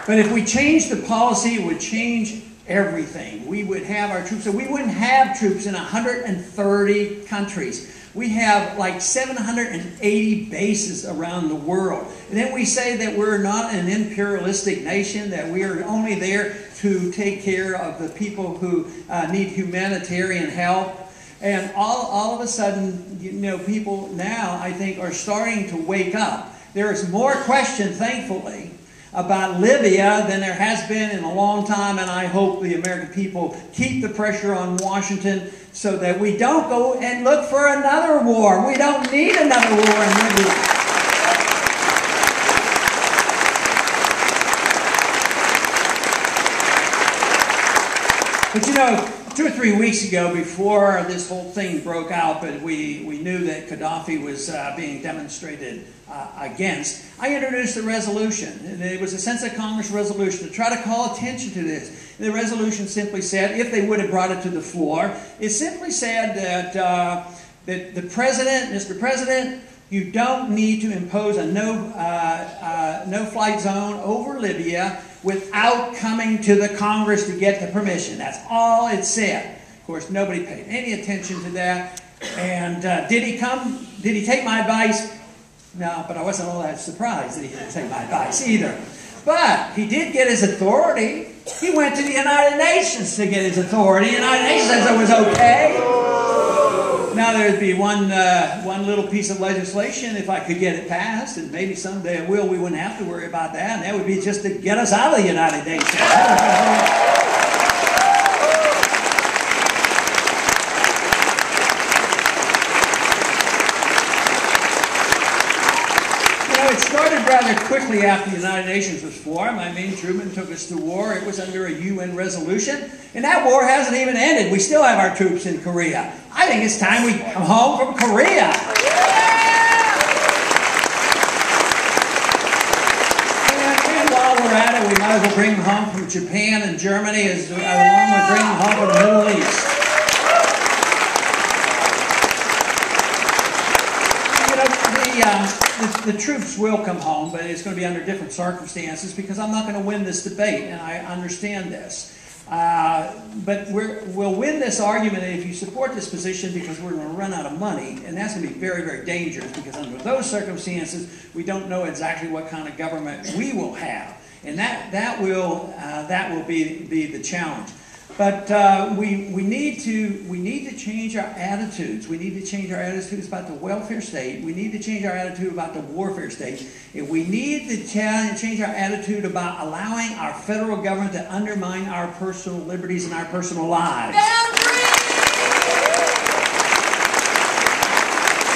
But if we changed the policy, it would change everything. We would have our troops, so we wouldn't have troops in 130 countries. We have like 780 bases around the world. And then we say that we're not an imperialistic nation, that we are only there to take care of the people who need humanitarian help. And all of a sudden, you know, people now, I think, are starting to wake up. There is more question, thankfully, about Libya than there has been in a long time, and I hope the American people keep the pressure on Washington so that we don't go and look for another war. We don't need another war in Libya. But you know, 2 or 3 weeks ago, before this whole thing broke out, but we knew that Gaddafi was being demonstrated against, I introduced a resolution. And it was a sense of Congress resolution to try to call attention to this. And the resolution simply said, if they would have brought it to the floor, it simply said that, that the President, Mr. President, you don't need to impose a no-flight zone over Libya without coming to the Congress to get the permission. That's all it said. Of course, nobody paid any attention to that. And did he come? Did he take my advice? No, but I wasn't all that surprised that he didn't take my advice either. But he did get his authority. He went to the United Nations to get his authority. The United Nations says it was okay. Now there'd be one little piece of legislation, if I could get it passed, and maybe someday it will, we wouldn't have to worry about that, and that would be just to get us out of the United Nations. It started rather quickly after the United Nations was formed. I mean, Truman took us to war. It was under a UN resolution. And that war hasn't even ended. We still have our troops in Korea. I think it's time we come home from Korea. And while we're at it, we might as well bring them home from Japan and Germany as long as we bring them home from the Middle East. The troops will come home, but it's going to be under different circumstances because I'm not going to win this debate, and I understand this. But we'll win this argument if you support this position because we're going to run out of money, and that's going to be very, very dangerous because under those circumstances, we don't know exactly what kind of government we will have, and that will be the challenge. But we need to change our attitudes. We need to change our attitudes about the welfare state. We need to change our attitude about the warfare state. And we need to change our attitude about allowing our federal government to undermine our personal liberties and our personal lives.